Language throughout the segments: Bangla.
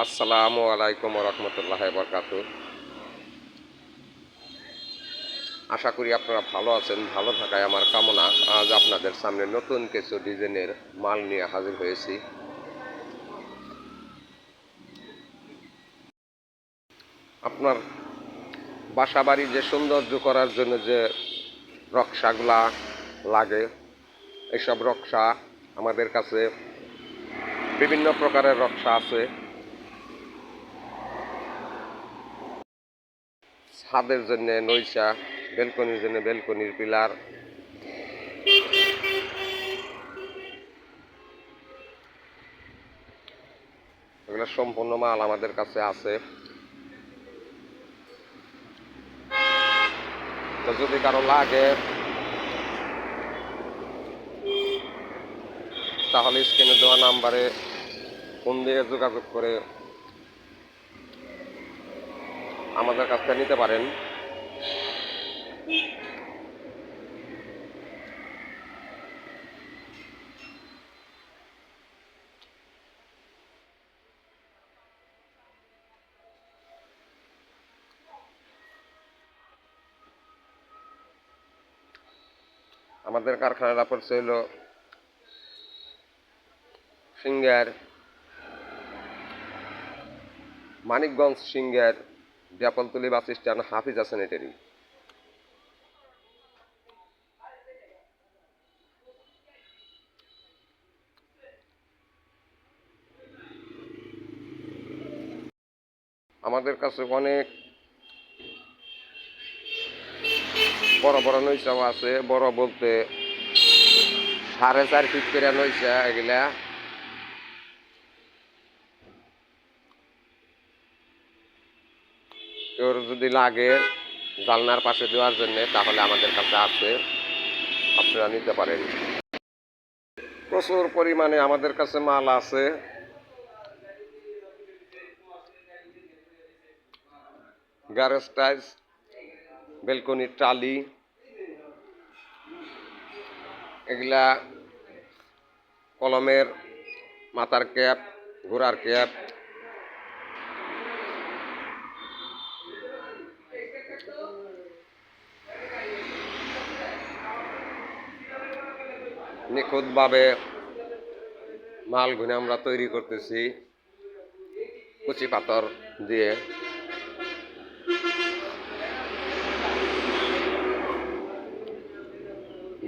আসসালামু আলাইকুম রহমতুল্লাহ বরকাতু। আশা করি আপনারা ভালো আছেন। ভালো থাকায় আমার কামনা। আজ আপনাদের সামনে নতুন কিছু ডিজাইনের মাল নিয়ে হাজির হয়েছি। আপনার বাসা বাড়ি যে সৌন্দর্য করার জন্য যে রক্সাগুলা লাগে, এইসব রক্সা আমাদের কাছে বিভিন্ন প্রকারের রক্সা আছে। ছাদের জন্য নইসা, বেলকনির জন্য বেলকনির পিলার, এগুলো সম্পূর্ণ মাল আমাদের কাছে আছে। তো যদি কারো লাগে তাহলে স্ক্রিনে দেওয়া নাম্বারে ফোন দিয়ে যোগাযোগ করে আমাদের কাছ থেকে নিতে পারেন। আমাদের কারখানাটা পড়ছে হলো Singair, Manikganj Singair, Japlatali bus stand, Hafiza sanitary. আমাদের কাছে অনেক বড় বড় নৈশাও আছে। বড় বলতে 4.5 ফিট করে নৈশা। এগুলা কেউ যদি লাগে জালনার পাশে দেওয়ার জন্য তাহলে আমাদের কাছে আছে, আপনারা নিতে পারেন। প্রচুর পরিমাণে আমাদের কাছে মাল আছে। গ্যারেজ টাইলস, বেলকনির টালি, এগুলা কলমের মাথার ক্যাপ, ঘোড়ার ক্যাপ, নিখুঁতভাবে মালগুলো আমরা তৈরি করতেছি কুচি পাথর দিয়ে।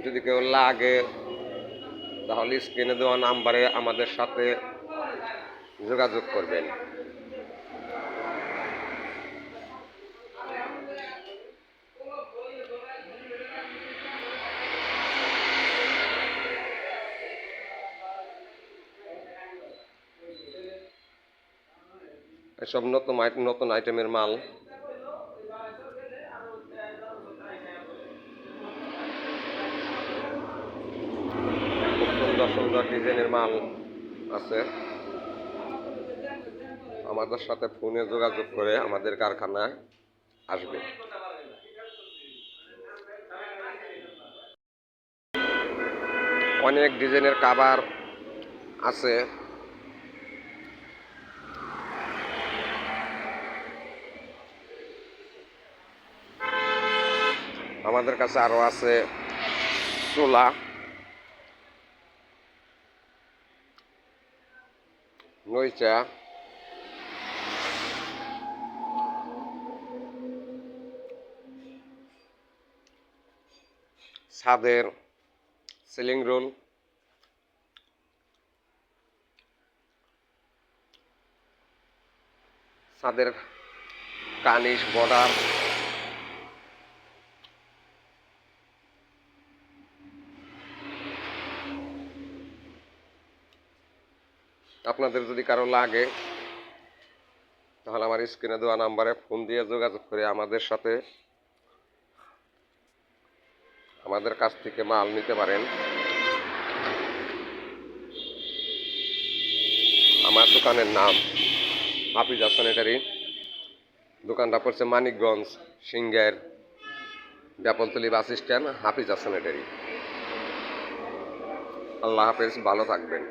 যদি কেউ লাগে তাহলে স্ক্রিনে দেওয়া নাম্বারে আমাদের সাথে যোগাযোগ করবেন। এসব নতুন নতুন আইটেমের মাল। খুব সুন্দর সুন্দর ডিজাইনের মাল আছে। আমাদের সাথে ফোনে যোগাযোগ করে আমাদের কারখানায় আসবে। অনেক ডিজাইনের কাভার আছে। আমাদের কাছে আরো আছে চোলা, নইচা, ছাদের সিলিং রোল, ছাদের কানিশ বর্ডার, আপনাদের যদি কারো লাগে তাহলে আমার স্ক্রিনে দেওয়া নাম্বারে ফোন দিয়ে যোগাযোগ করে আমাদের সাথে আমাদের কাছ থেকে মাল নিতে পারেন। আমার দোকানের নাম হাফিজা স্যানিটারি। দোকানটা পড়ছে Manikganj Singair, Japlatali bus stand, Hafiza sanitary. আল্লাহ হাফেজ, ভালো থাকবেন।